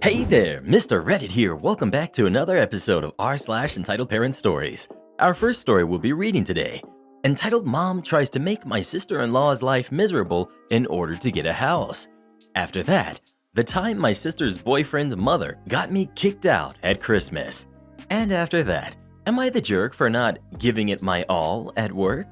Hey there, Mr. Reddit here. Welcome back to another episode of r/entitled Parent Stories. Our first story we'll be reading today, entitled Mom Tries to Make My Sister-in-Law's Life Miserable in Order to Get a House. After that, the time my sister's boyfriend's mother got me kicked out at Christmas. And after that, am I the jerk for not giving it my all at work?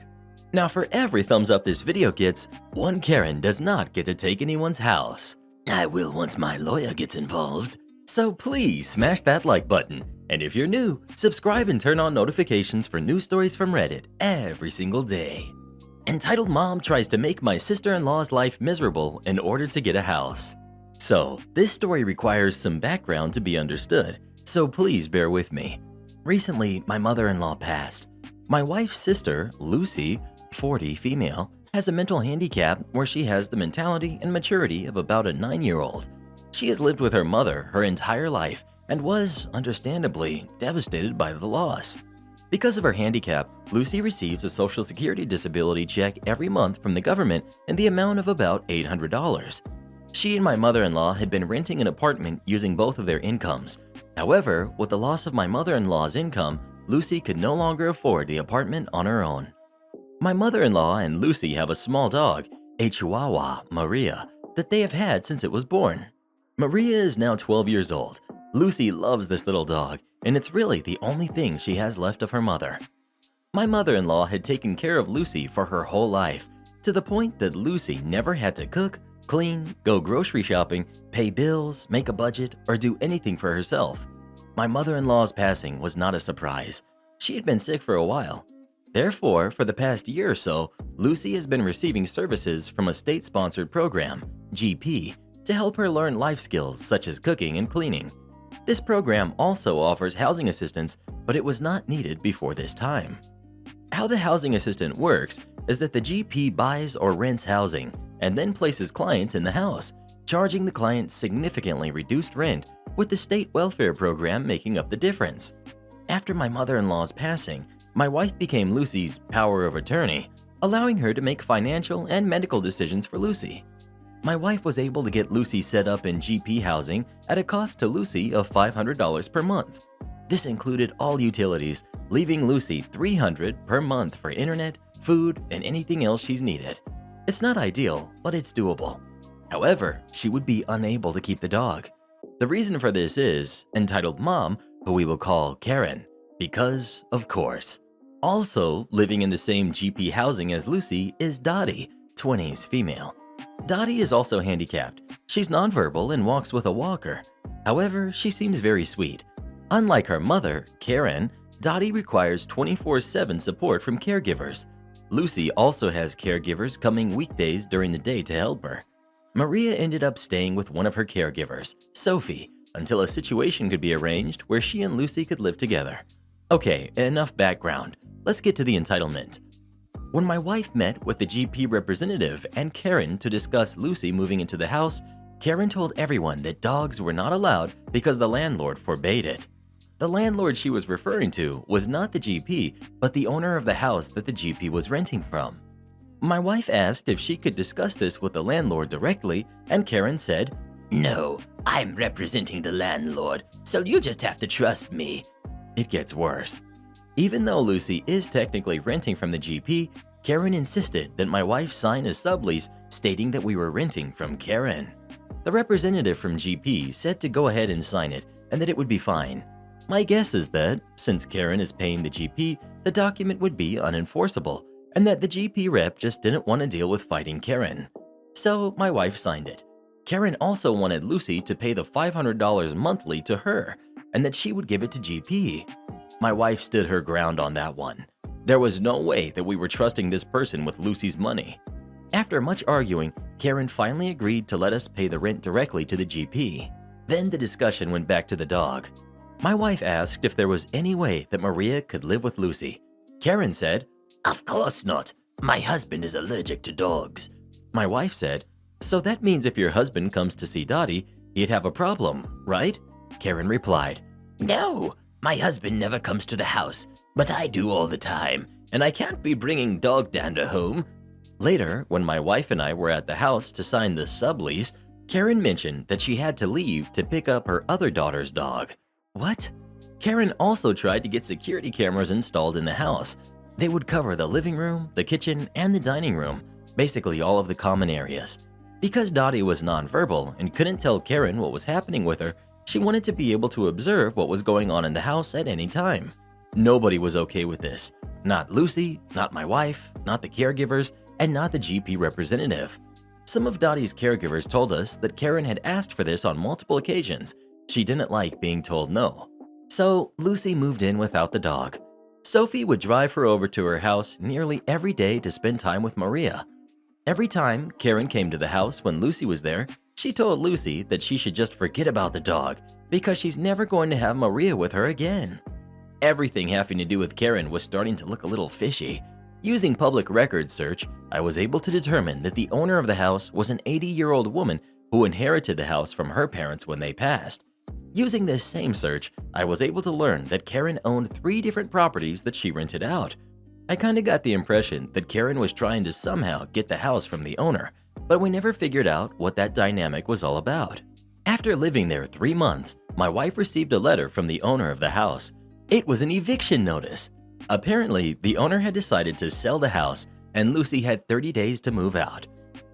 Now for every thumbs up this video gets, one Karen does not get to take anyone's house. I will once my lawyer gets involved. So please smash that like button. And if you're new, subscribe and turn on notifications for new stories from Reddit every single day. Entitled Mom Tries to Make My Sister-in-Law's Life Miserable in Order to Get a House. So, this story requires some background to be understood, so please bear with me. Recently, my mother-in-law passed. My wife's sister, Lucy, 40, female, has a mental handicap where she has the mentality and maturity of about a 9-year-old. She has lived with her mother her entire life and was, understandably, devastated by the loss. Because of her handicap, Lucy receives a Social Security disability check every month from the government in the amount of about $800. She and my mother-in-law had been renting an apartment using both of their incomes. However, with the loss of my mother-in-law's income, Lucy could no longer afford the apartment on her own. My mother-in-law and Lucy have a small dog, a Chihuahua, Maria, that they have had since it was born. Maria is now 12 years old. Lucy loves this little dog, and it's really the only thing she has left of her mother. My mother-in-law had taken care of Lucy for her whole life, to the point that Lucy never had to cook, clean, go grocery shopping, pay bills, make a budget, or do anything for herself. My mother-in-law's passing was not a surprise. She had been sick for a while. Therefore, for the past year or so, Lucy has been receiving services from a state-sponsored program, GP, to help her learn life skills such as cooking and cleaning. This program also offers housing assistance, but it was not needed before this time. How the housing assistant works is that the GP buys or rents housing and then places clients in the house, charging the client significantly reduced rent, with the state welfare program making up the difference. After my mother-in-law's passing, my wife became Lucy's power of attorney, allowing her to make financial and medical decisions for Lucy. My wife was able to get Lucy set up in GP housing at a cost to Lucy of $500 per month. This included all utilities, leaving Lucy $300 per month for internet, food, and anything else she's needed. It's not ideal, but it's doable. However, she would be unable to keep the dog. The reason for this is, entitled Mom, who we will call Karen, because of course. Also living in the same GP housing as Lucy is Dottie, 20s female. Dottie is also handicapped. She's nonverbal and walks with a walker. However, she seems very sweet. Unlike her mother, Karen, Dottie requires 24/7 support from caregivers. Lucy also has caregivers coming weekdays during the day to help her. Maria ended up staying with one of her caregivers, Sophie, until a situation could be arranged where she and Lucy could live together. Okay, enough background. Let's get to the entitlement. When my wife met with the GP representative and Karen to discuss Lucy moving into the house, Karen told everyone that dogs were not allowed because the landlord forbade it. The landlord she was referring to was not the GP, but the owner of the house that the GP was renting from. My wife asked if she could discuss this with the landlord directly, and Karen said, "No, I'm representing the landlord, so you just have to trust me." It gets worse. Even though Lucy is technically renting from the GP, Karen insisted that my wife sign a sublease stating that we were renting from Karen. The representative from GP said to go ahead and sign it and that it would be fine. My guess is that, since Karen is paying the GP, the document would be unenforceable and that the GP rep just didn't want to deal with fighting Karen. So my wife signed it. Karen also wanted Lucy to pay the $500 monthly to her and that she would give it to GP. My wife stood her ground on that one. There was no way that we were trusting this person with Lucy's money. After much arguing, Karen finally agreed to let us pay the rent directly to the GP. Then the discussion went back to the dog. My wife asked if there was any way that Maria could live with Lucy. Karen said, "Of course not. My husband is allergic to dogs." My wife said, "So that means if your husband comes to see Dottie, he'd have a problem, right?" Karen replied, "No, my husband never comes to the house, but I do all the time, and I can't be bringing dog dander home." Later, when my wife and I were at the house to sign the sublease, Karen mentioned that she had to leave to pick up her other daughter's dog. What? Karen also tried to get security cameras installed in the house. They would cover the living room, the kitchen, and the dining room, basically all of the common areas. Because Dottie was nonverbal and couldn't tell Karen what was happening with her, she wanted to be able to observe what was going on in the house at any time. Nobody was okay with this. Not Lucy, not my wife, not the caregivers, and not the GP representative. Some of Dottie's caregivers told us that Karen had asked for this on multiple occasions. She didn't like being told no. So Lucy moved in without the dog. Sophie would drive her over to her house nearly every day to spend time with Maria. Every time Karen came to the house when Lucy was there, she told Lucy that she should just forget about the dog because she's never going to have Maria with her again. Everything having to do with Karen was starting to look a little fishy. Using public records search, I was able to determine that the owner of the house was an 80-year-old woman who inherited the house from her parents when they passed. Using this same search, I was able to learn that Karen owned 3 different properties that she rented out. I kinda got the impression that Karen was trying to somehow get the house from the owner, but we never figured out what that dynamic was all about. After living there 3 months, my wife received a letter from the owner of the house. It was an eviction notice. Apparently, the owner had decided to sell the house and Lucy had 30 days to move out.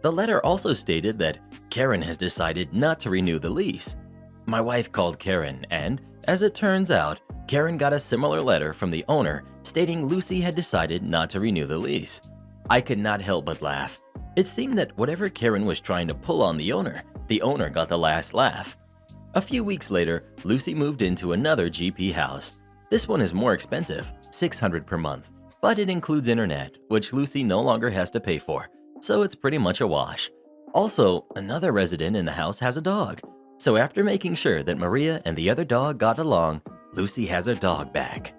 The letter also stated that Karen has decided not to renew the lease. My wife called Karen and, as it turns out, Karen got a similar letter from the owner stating Lucy had decided not to renew the lease. I could not help but laugh. It seemed that whatever Karen was trying to pull on the owner got the last laugh. A few weeks later, Lucy moved into another GP house. This one is more expensive, $600 per month, but it includes internet, which Lucy no longer has to pay for, so it's pretty much a wash. Also, another resident in the house has a dog. So after making sure that Maria and the other dog got along, Lucy has her dog back.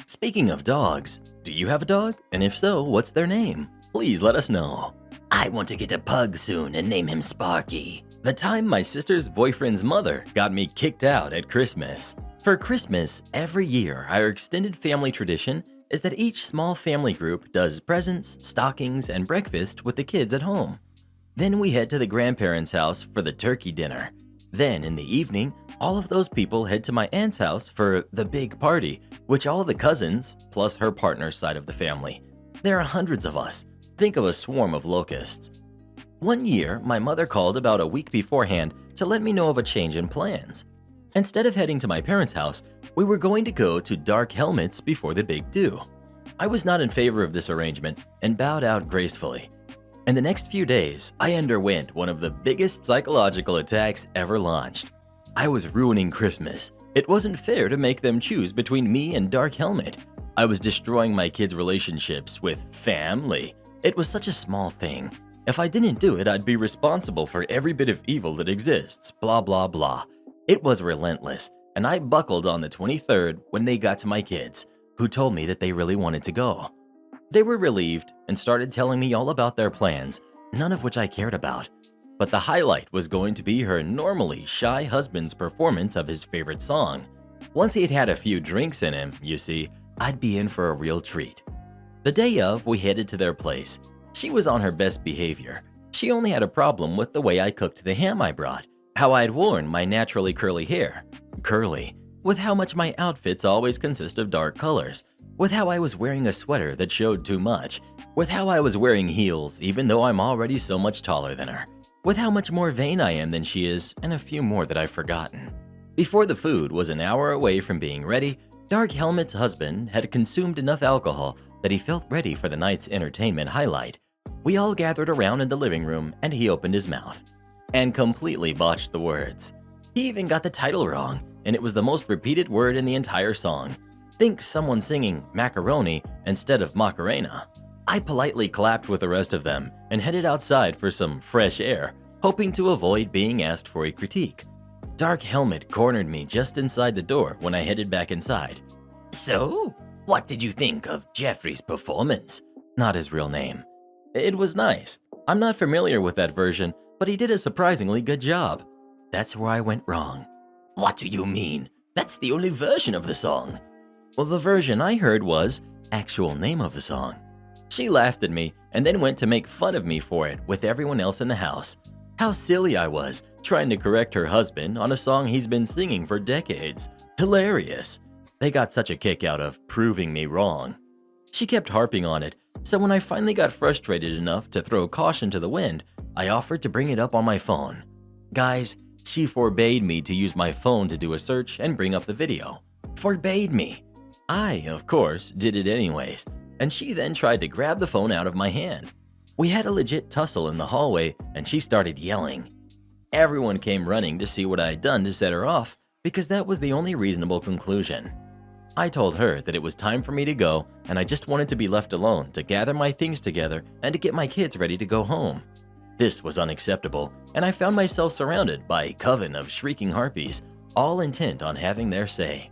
Speaking of dogs, do you have a dog? And if so, what's their name? Please let us know. I want to get a pug soon and name him Sparky. The time my sister's boyfriend's mother got me kicked out at Christmas. For Christmas, every year, our extended family tradition is that each small family group does presents, stockings, and breakfast with the kids at home. Then we head to the grandparents' house for the turkey dinner. Then, in the evening, all of those people head to my aunt's house for the big party, which all the cousins, plus her partner's side of the family. There are hundreds of us. Think of a swarm of locusts. One year, my mother called about a week beforehand to let me know of a change in plans. Instead of heading to my parents' house, we were going to go to Dark Helmets before the big do. I was not in favor of this arrangement and bowed out gracefully. In the next few days, I underwent one of the biggest psychological attacks ever launched. I was ruining Christmas. It wasn't fair to make them choose between me and Dark Helmet. I was destroying my kids' relationships with family. It was such a small thing. If I didn't do it, I'd be responsible for every bit of evil that exists, blah blah blah. It was relentless, and I buckled on the 23rd when they got to my kids, who told me that they really wanted to go. They were relieved and started telling me all about their plans, none of which I cared about. But the highlight was going to be her normally shy husband's performance of his favorite song. Once he'd had a few drinks in him, you see, I'd be in for a real treat. The day of, we headed to their place. She was on her best behavior. She only had a problem with the way I cooked the ham I brought, how I'd worn my naturally curly hair, curly, with how much my outfits always consist of dark colors, with how I was wearing a sweater that showed too much, with how I was wearing heels even though I'm already so much taller than her, with how much more vain I am than she is, and a few more that I've forgotten. Before the food was an hour away from being ready, Dark Helmet's husband had consumed enough alcohol that he felt ready for the night's entertainment highlight. We all gathered around in the living room and he opened his mouth and completely botched the words. He even got the title wrong, and it was the most repeated word in the entire song. Think someone singing macaroni instead of Macarena. I politely clapped with the rest of them and headed outside for some fresh air, hoping to avoid being asked for a critique. Dark Helmet cornered me just inside the door when I headed back inside. So, what did you think of Jeffrey's performance? Not his real name. It was nice. I'm not familiar with that version, but he did a surprisingly good job. That's where I went wrong. What do you mean? That's the only version of the song. Well, the version I heard was actual name of the song. She laughed at me and then went to make fun of me for it with everyone else in the house. How silly I was, trying to correct her husband on a song he's been singing for decades. Hilarious. They got such a kick out of proving me wrong. She kept harping on it, so when I finally got frustrated enough to throw caution to the wind, I offered to bring it up on my phone. Guys, she forbade me to use my phone to do a search and bring up the video. Forbade me. I, of course, did it anyways, and she then tried to grab the phone out of my hand. We had a legit tussle in the hallway, and she started yelling. Everyone came running to see what I had done to set her off, because that was the only reasonable conclusion. I told her that it was time for me to go, and I just wanted to be left alone to gather my things together and to get my kids ready to go home. This was unacceptable, and I found myself surrounded by a coven of shrieking harpies, all intent on having their say.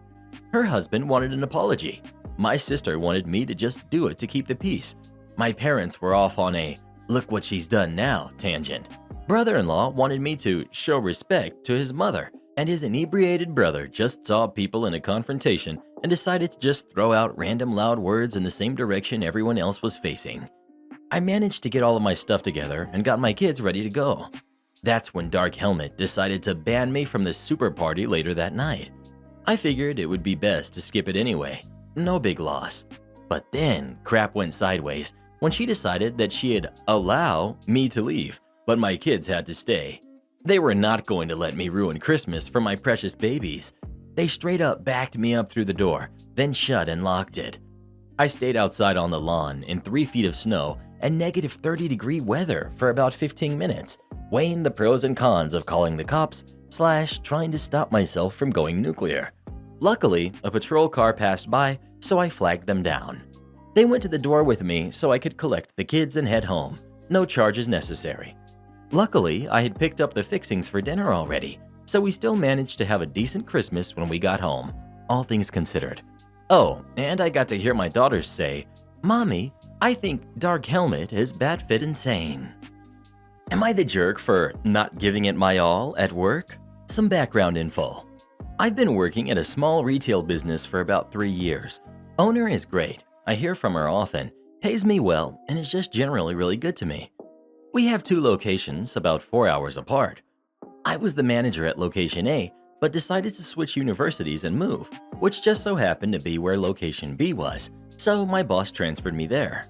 Her husband wanted an apology. My sister wanted me to just do it to keep the peace. My parents were off on a "look what she's done now" tangent. Brother-in-law wanted me to show respect to his mother, and his inebriated brother just saw people in a confrontation and decided to just throw out random loud words in the same direction everyone else was facing. I managed to get all of my stuff together and got my kids ready to go. That's when Dark Helmet decided to ban me from the super party later that night. I figured it would be best to skip it anyway. No big loss. But then crap went sideways when she decided that she'd allow me to leave, but my kids had to stay. They were not going to let me ruin Christmas for my precious babies. They straight up backed me up through the door, then shut and locked it. I stayed outside on the lawn in 3 feet of snow and negative 30-degree weather for about 15 minutes, weighing the pros and cons of calling the cops / trying to stop myself from going nuclear. Luckily, a patrol car passed by, so I flagged them down. They went to the door with me so I could collect the kids and head home. No charges necessary. Luckily, I had picked up the fixings for dinner already, so we still managed to have a decent Christmas when we got home, all things considered. Oh, and I got to hear my daughters say, "Mommy, I think Dark Helmet is bat-fit insane." Am I the jerk for not giving it my all at work? Some background info. I've been working at a small retail business for about 3 years. Owner is great. I hear from her often, pays me well, and is just generally really good to me. We have 2 locations about 4 hours apart. I was the manager at location A, but decided to switch universities and move, which just so happened to be where location B was, so my boss transferred me there.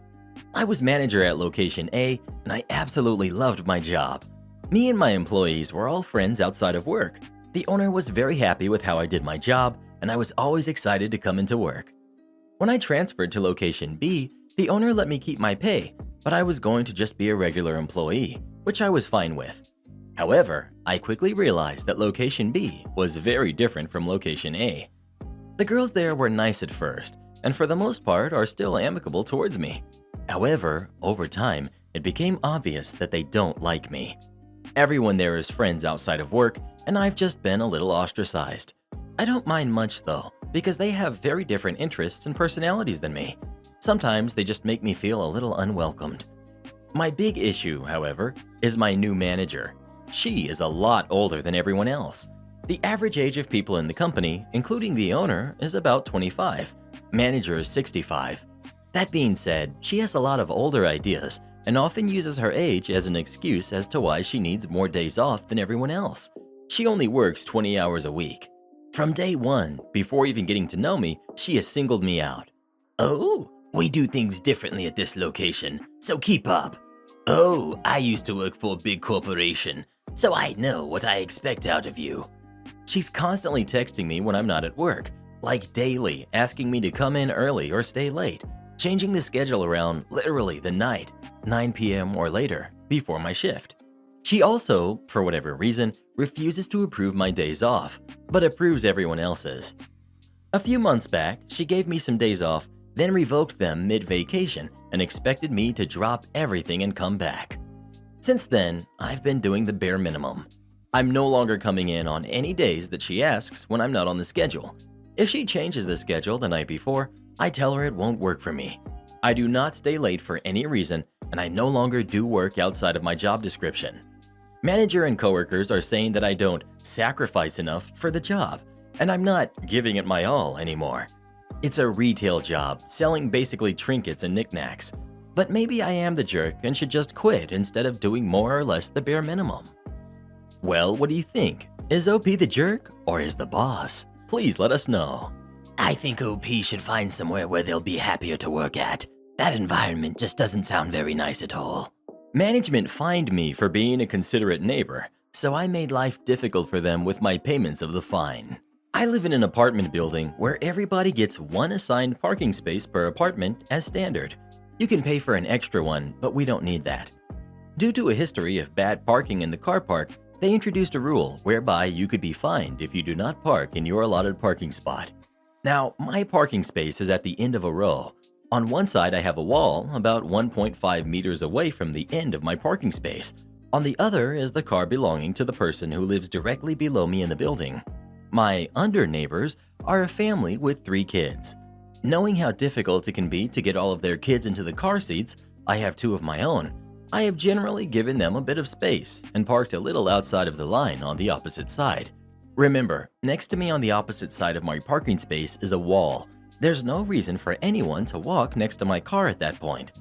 I was manager at location A, and I absolutely loved my job. Me and my employees were all friends outside of work. The owner was very happy with how I did my job, and I was always excited to come into work. When I transferred to location B, the owner let me keep my pay, but I was going to just be a regular employee, which I was fine with. However, I quickly realized that location B was very different from location A. The girls there were nice at first, and for the most part are still amicable towards me. However, over time, it became obvious that they don't like me. Everyone there is friends outside of work, and I've just been a little ostracized. I don't mind much though, because they have very different interests and personalities than me. Sometimes they just make me feel a little unwelcomed. My big issue, however, is my new manager. She is a lot older than everyone else. The average age of people in the company, including the owner, is about 25. Manager is 65. That being said, she has a lot of older ideas and often uses her age as an excuse as to why she needs more days off than everyone else. She only works 20 hours a week. From day one, before even getting to know me, she has singled me out. "Oh, we do things differently at this location, so keep up. Oh, I used to work for a big corporation, so I know what I expect out of you." She's constantly texting me when I'm not at work, like daily, asking me to come in early or stay late, changing the schedule around literally the night, 9 p.m. or later, before my shift. She also, for whatever reason, refuses to approve my days off, but approves everyone else's. A few months back, she gave me some days off, then revoked them mid-vacation and expected me to drop everything and come back. Since then, I've been doing the bare minimum. I'm no longer coming in on any days that she asks when I'm not on the schedule. If she changes the schedule the night before, I tell her it won't work for me. I do not stay late for any reason, and I no longer do work outside of my job description. Manager and coworkers are saying that I don't sacrifice enough for the job, and I'm not giving it my all anymore. It's a retail job, selling basically trinkets and knickknacks. But maybe I am the jerk and should just quit instead of doing more or less the bare minimum. Well, what do you think? Is OP the jerk or is the boss? Please let us know. I think OP should find somewhere where they'll be happier to work at. That environment just doesn't sound very nice at all. Management fined me for being a considerate neighbor, so I made life difficult for them with my payments of the fine. I live in an apartment building where everybody gets one assigned parking space per apartment as standard. You can pay for an extra one, but we don't need that. Due to a history of bad parking in the car park, they introduced a rule whereby you could be fined if you do not park in your allotted parking spot. Now, my parking space is at the end of a row. On one side, I have a wall about 1.5 meters away from the end of my parking space. On the other is the car belonging to the person who lives directly below me in the building. My under neighbors are a family with 3 kids. Knowing how difficult it can be to get all of their kids into the car seats, I have 2 of my own. I have generally given them a bit of space and parked a little outside of the line on the opposite side. Remember, next to me on the opposite side of my parking space is a wall. There's no reason for anyone to walk next to my car at that point.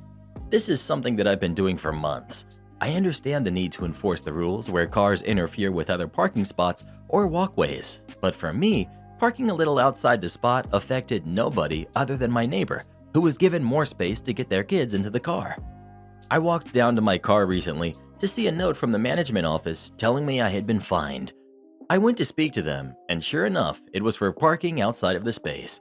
This is something that I've been doing for months. I understand the need to enforce the rules where cars interfere with other parking spots or walkways, but for me, parking a little outside the spot affected nobody other than my neighbor, who was given more space to get their kids into the car. I walked down to my car recently to see a note from the management office telling me I had been fined. I went to speak to them, and sure enough, it was for parking outside of the space.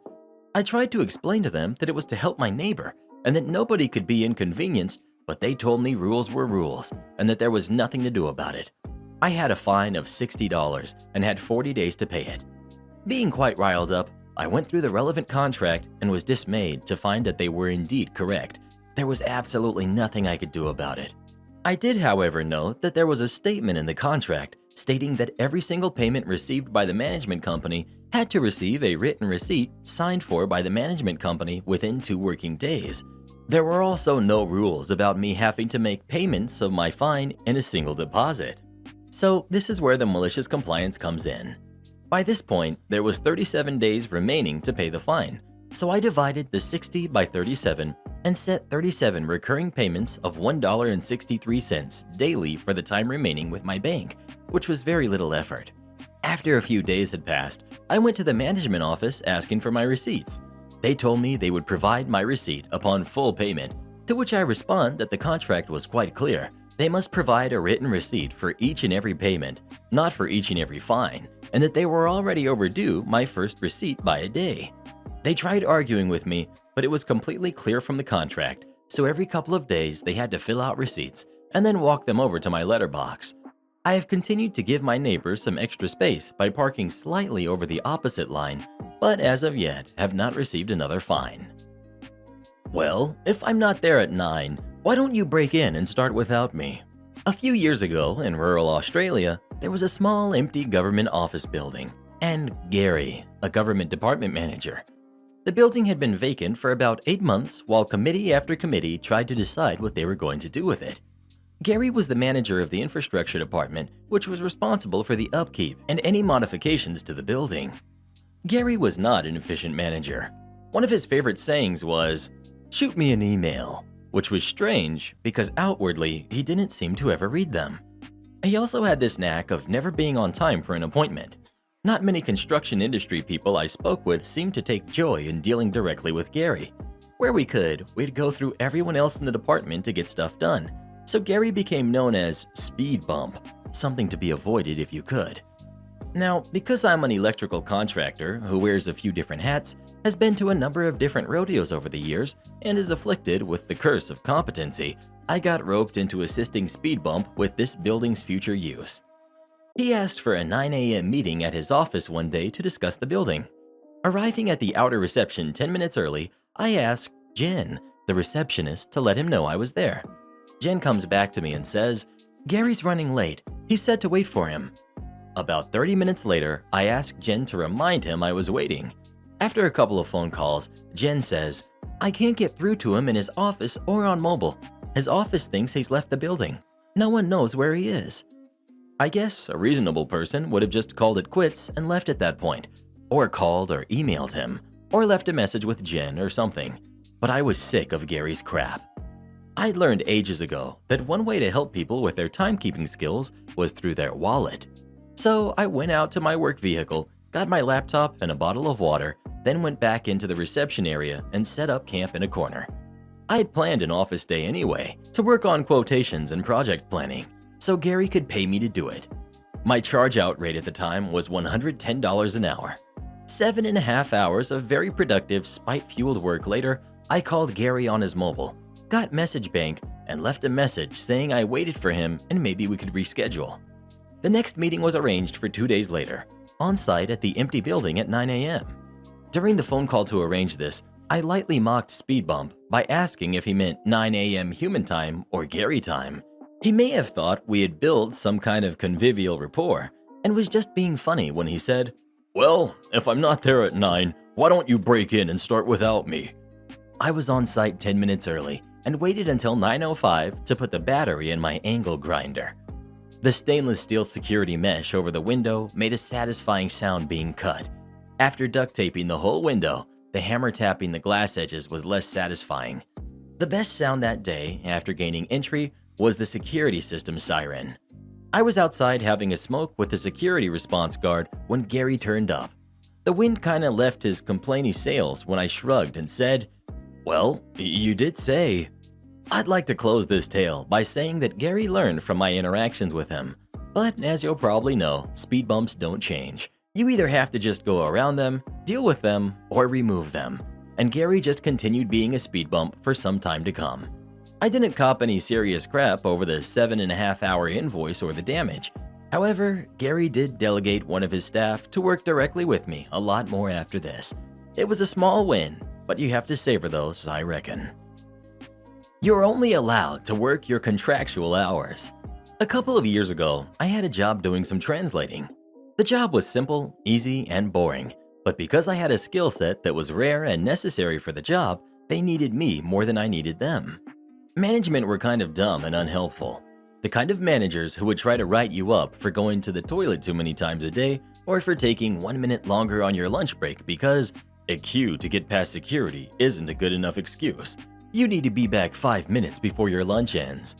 I tried to explain to them that it was to help my neighbor and that nobody could be inconvenienced, but they told me rules were rules and that there was nothing to do about it. I had a fine of $60 and had 40 days to pay it. Being quite riled up, I went through the relevant contract and was dismayed to find that they were indeed correct. There was absolutely nothing I could do about it. I did, however, note that there was a statement in the contract stating that every single payment received by the management company had to receive a written receipt signed for by the management company within 2 working days. There were also no rules about me having to make payments of my fine in a single deposit. So this is where the malicious compliance comes in. By this point, there was 37 days remaining to pay the fine, so I divided the 60 by 37 and set 37 recurring payments of $1.63 daily for the time remaining with my bank, which was very little effort. After a few days had passed, I went to the management office asking for my receipts. They told me they would provide my receipt upon full payment, to which I respond that the contract was quite clear. They must provide a written receipt for each and every payment, not for each and every fine, and that they were already overdue my first receipt by a day. They tried arguing with me, but it was completely clear from the contract, so every couple of days they had to fill out receipts and then walk them over to my letterbox. I have continued to give my neighbors some extra space by parking slightly over the opposite line, but as of yet have not received another fine. Well, if I'm not there at 9, why don't you break in and start without me? A few years ago in rural Australia, there was a small empty government office building, and Gary, a government department manager. The building had been vacant for about 8 months while committee after committee tried to decide what they were going to do with it. Gary was the manager of the infrastructure department, which was responsible for the upkeep and any modifications to the building. Gary was not an efficient manager. One of his favorite sayings was, "Shoot me an email," which was strange because outwardly he didn't seem to ever read them. He also had this knack of never being on time for an appointment. Not many construction industry people I spoke with seemed to take joy in dealing directly with Gary. Where we could, we'd go through everyone else in the department to get stuff done. So Gary became known as Speed Bump, something to be avoided if you could. Now, because I'm an electrical contractor who wears a few different hats, has been to a number of different rodeos over the years, and is afflicted with the curse of competency, I got roped into assisting Speed Bump with this building's future use. He asked for a 9 a.m. meeting at his office one day to discuss the building. Arriving at the outer reception 10 minutes early, I asked Jen, the receptionist, to let him know I was there. Jen comes back to me and says, "Gary's running late. He said to wait for him." About 30 minutes later, I asked Jen to remind him I was waiting. After a couple of phone calls, Jen says, "I can't get through to him in his office or on mobile. His office thinks he's left the building. No one knows where he is." I guess a reasonable person would have just called it quits and left at that point, or called or emailed him, or left a message with Jen or something. But I was sick of Gary's crap. I'd learned ages ago that one way to help people with their timekeeping skills was through their wallet. So I went out to my work vehicle, got my laptop and a bottle of water, then went back into the reception area and set up camp in a corner. I had planned an office day anyway, to work on quotations and project planning, so Gary could pay me to do it. My charge-out rate at the time was $110 an hour. 7.5 hours of very productive, spite-fueled work later, I called Gary on his mobile, got message bank, and left a message saying I waited for him and maybe we could reschedule. The next meeting was arranged for 2 days later, on site at the empty building at 9 a.m. During the phone call to arrange this, I lightly mocked Speed Bump by asking if he meant 9 a.m. human time or Gary time. He may have thought we had built some kind of convivial rapport and was just being funny when he said, "Well, if I'm not there at 9, why don't you break in and start without me?" I was on site 10 minutes early and waited until 9:05 to put the battery in my angle grinder. The stainless steel security mesh over the window made a satisfying sound being cut. After duct taping the whole window, the hammer tapping the glass edges was less satisfying. The best sound that day, after gaining entry, was the security system siren. I was outside having a smoke with the security response guard when Gary turned up. The wind kinda left his complainy sails when I shrugged and said, "Well, you did say." I'd like to close this tale by saying that Gary learned from my interactions with him. But as you'll probably know, speed bumps don't change. You either have to just go around them, deal with them, or remove them. And Gary just continued being a speed bump for some time to come. I didn't cop any serious crap over the 7.5 hour invoice or the damage. However, Gary did delegate one of his staff to work directly with me a lot more after this. It was a small win, but you have to savor those, I reckon. You're only allowed to work your contractual hours. A couple of years ago, I had a job doing some translating. The job was simple, easy, and boring, but because I had a skill set that was rare and necessary for the job, they needed me more than I needed them. Management were kind of dumb and unhelpful. The kind of managers who would try to write you up for going to the toilet too many times a day or for taking 1 minute longer on your lunch break because a queue to get past security isn't a good enough excuse. You need to be back 5 minutes before your lunch ends.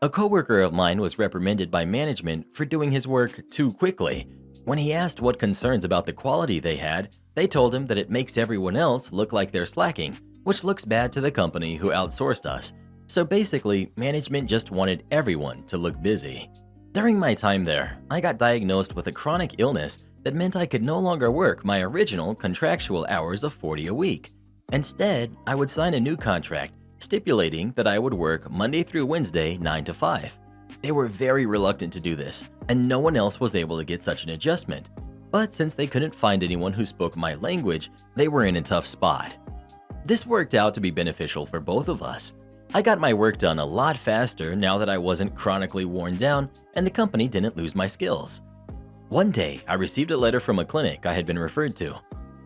A coworker of mine was reprimanded by management for doing his work too quickly. When he asked what concerns about the quality they had, they told him that it makes everyone else look like they're slacking, which looks bad to the company who outsourced us. So basically, management just wanted everyone to look busy. During my time there, I got diagnosed with a chronic illness that meant I could no longer work my original contractual hours of 40 a week. Instead, I would sign a new contract stipulating that I would work Monday through Wednesday 9 to 5. They were very reluctant to do this, and no one else was able to get such an adjustment. But since they couldn't find anyone who spoke my language, they were in a tough spot. This worked out to be beneficial for both of us. I got my work done a lot faster now that I wasn't chronically worn down and the company didn't lose my skills. One day, I received a letter from a clinic I had been referred to.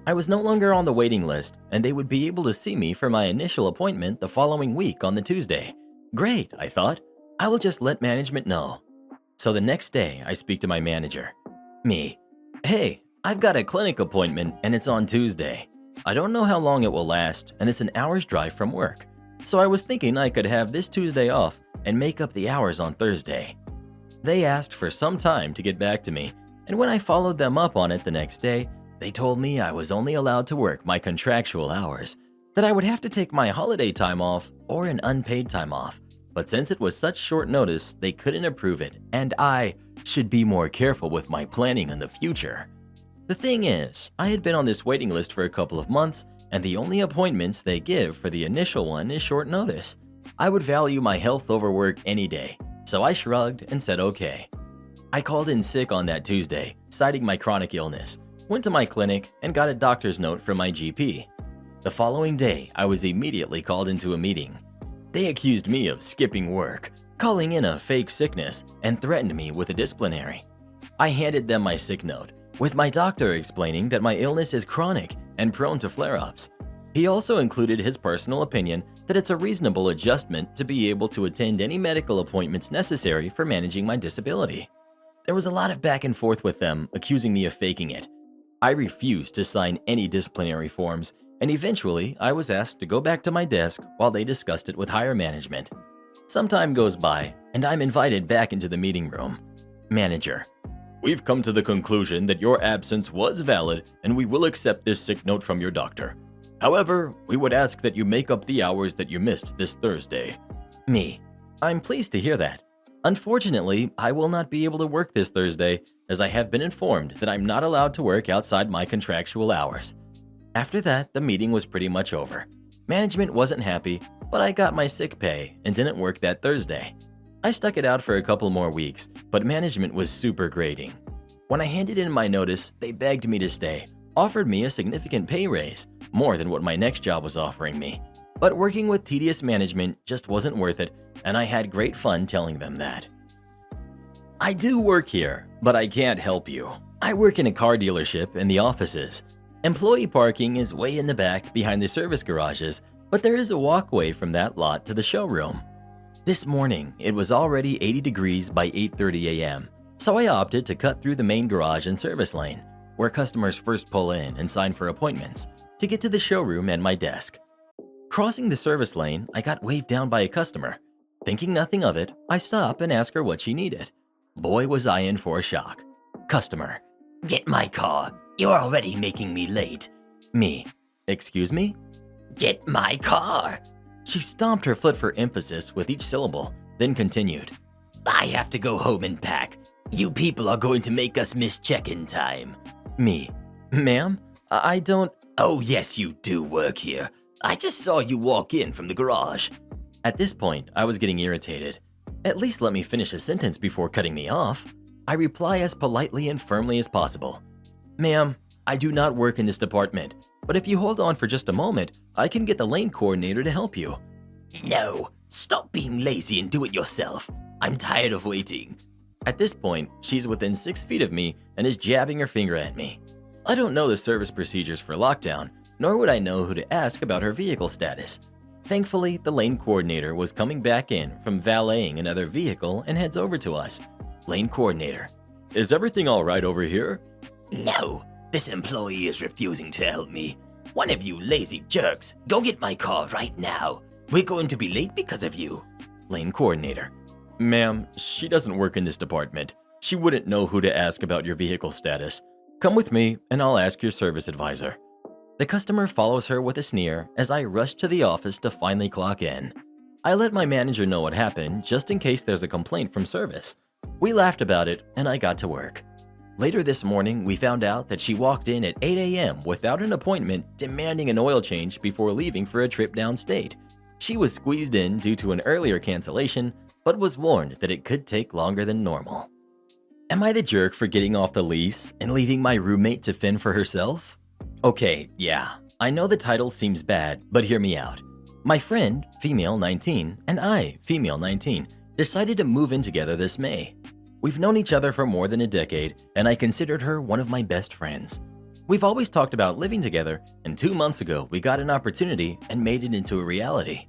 I was no longer on the waiting list, and they would be able to see me for my initial appointment the following week on the Tuesday. Great, I thought. I will just let management know. So the next day, I speak to my manager. Me. "Hey, I've got a clinic appointment and it's on Tuesday. I don't know how long it will last, and it's an hour's drive from work. So I was thinking I could have this Tuesday off and make up the hours on Thursday." They asked for some time to get back to me, and when I followed them up on it the next day, they told me I was only allowed to work my contractual hours, that I would have to take my holiday time off or an unpaid time off. But since it was such short notice, they couldn't approve it, and I should be more careful with my planning in the future. The thing is, I had been on this waiting list for a couple of months, and the only appointments they give for the initial one is short notice. I would value my health over work any day, so I shrugged and said okay. I called in sick on that Tuesday, citing my chronic illness, went to my clinic, and got a doctor's note from my GP. The following day, I was immediately called into a meeting. They accused me of skipping work, calling in a fake sickness, and threatened me with a disciplinary. I handed them my sick note, with my doctor explaining that my illness is chronic and prone to flare-ups. He also included his personal opinion that it's a reasonable adjustment to be able to attend any medical appointments necessary for managing my disability. There was a lot of back and forth with them, accusing me of faking it. I refused to sign any disciplinary forms and eventually I was asked to go back to my desk while they discussed it with higher management. Some time goes by, and I'm invited back into the meeting room. Manager: "We've come to the conclusion that your absence was valid and we will accept this sick note from your doctor. However, we would ask that you make up the hours that you missed this Thursday." Me: "I'm pleased to hear that. Unfortunately, I will not be able to work this Thursday as I have been informed that I'm not allowed to work outside my contractual hours." After that, the meeting was pretty much over. Management wasn't happy, but I got my sick pay and didn't work that Thursday. I stuck it out for a couple more weeks, but management was super grating. When I handed in my notice, they begged me to stay, offered me a significant pay raise, more than what my next job was offering me. But working with tedious management just wasn't worth it, and I had great fun telling them that. I do work here, but I can't help you. I work in a car dealership in the offices. Employee parking is way in the back behind the service garages, but there is a walkway from that lot to the showroom. This morning, it was already 80 degrees by 8:30 a.m., so I opted to cut through the main garage and service lane, where customers first pull in and sign for appointments, to get to the showroom and my desk. Crossing the service lane, I got waved down by a customer. Thinking nothing of it, I stop and ask her what she needed. Boy, was I in for a shock. Customer: Get my car. You're already making me late. Me: "Excuse me?" Get my car. She stomped her foot for emphasis with each syllable, then continued. I have to go home and pack. You people are going to make us miss check-in time. Me: "Ma'am, I don't..." Oh yes, you do work here. I just saw you walk in from the garage. At this point, I was getting irritated. At least let me finish a sentence before cutting me off. I reply as politely and firmly as possible. "Ma'am, I do not work in this department, but if you hold on for just a moment, I can get the lane coordinator to help you." No, stop being lazy and do it yourself. I'm tired of waiting. At this point, she's within 6 feet of me and is jabbing her finger at me. I don't know the service procedures for lockdown, nor would I know who to ask about her vehicle status. Thankfully, the lane coordinator was coming back in from valeting another vehicle and heads over to us. Lane coordinator: "Is everything all right over here?" No, this employee is refusing to help me. One of you lazy jerks, go get my car right now. We're going to be late because of you. Lane coordinator: "Ma'am, she doesn't work in this department. She wouldn't know who to ask about your vehicle status. Come with me and I'll ask your service advisor." The customer follows her with a sneer as I rush to the office to finally clock in. I let my manager know what happened just in case there's a complaint from service. We laughed about it and I got to work. Later this morning, we found out that she walked in at 8 a.m. without an appointment, demanding an oil change before leaving for a trip downstate. She was squeezed in due to an earlier cancellation, but was warned that it could take longer than normal. Am I the jerk for getting off the lease and leaving my roommate to fend for herself? Okay, yeah, I know the title seems bad, but hear me out. My friend, female 19, and I, female 19, decided to move in together this May. We've known each other for more than a decade, and I considered her one of my best friends. We've always talked about living together, and 2 months ago we got an opportunity and made it into a reality.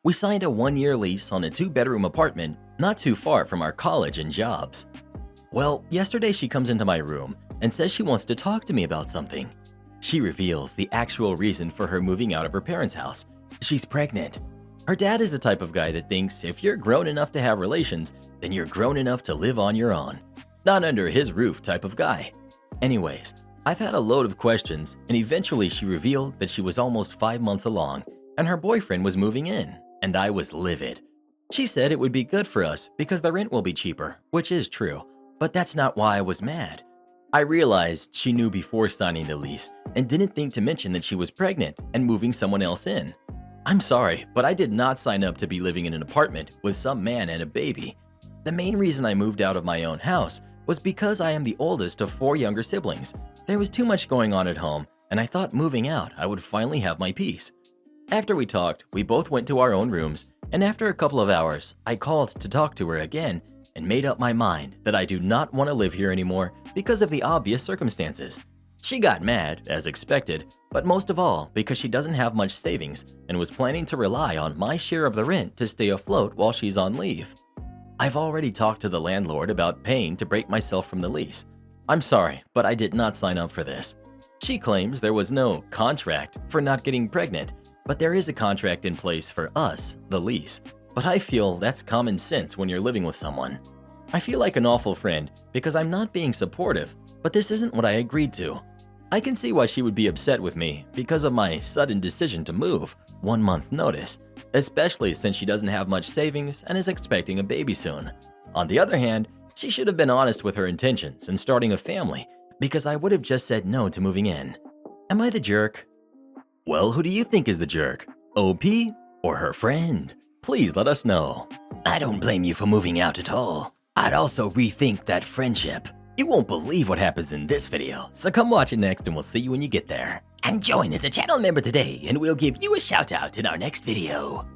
We signed a 1-year lease on a 2-bedroom apartment not too far from our college and jobs. Well, yesterday she comes into my room and says she wants to talk to me about something. She reveals the actual reason for her moving out of her parents' house. She's pregnant. Her dad is the type of guy that thinks if you're grown enough to have relations, then you're grown enough to live on your own. Not under his roof type of guy. Anyways, I've had a load of questions, and eventually she revealed that she was almost 5 months along, and her boyfriend was moving in, and I was livid. She said it would be good for us because the rent will be cheaper, which is true, but that's not why I was mad. I realized she knew before signing the lease and didn't think to mention that she was pregnant and moving someone else in. I'm sorry, but I did not sign up to be living in an apartment with some man and a baby. The main reason I moved out of my own house was because I am the oldest of 4 younger siblings. There was too much going on at home, and I thought moving out I would finally have my peace. After we talked, we both went to our own rooms, and after a couple of hours, I called to talk to her again and made up my mind that I do not want to live here anymore because of the obvious circumstances. She got mad, as expected, but most of all because she doesn't have much savings and was planning to rely on my share of the rent to stay afloat while she's on leave. I've already talked to the landlord about paying to break myself from the lease. I'm sorry, but I did not sign up for this. She She claims there was no contract for not getting pregnant, but there is a contract in place for us, the lease. But I feel that's common sense when you're living with someone. I feel like an awful friend because I'm not being supportive, but this isn't what I agreed to. I can see why she would be upset with me because of my sudden decision to move, 1 month notice, especially since she doesn't have much savings and is expecting a baby soon. On the other hand, she should have been honest with her intentions and starting a family because I would have just said no to moving in. Am I the jerk? Well, who do you think is the jerk? OP or her friend? Please let us know. I don't blame you for moving out at all. I'd also rethink that friendship. You won't believe what happens in this video, so come watch it next and we'll see you when you get there. And join as a channel member today and we'll give you a shout out in our next video.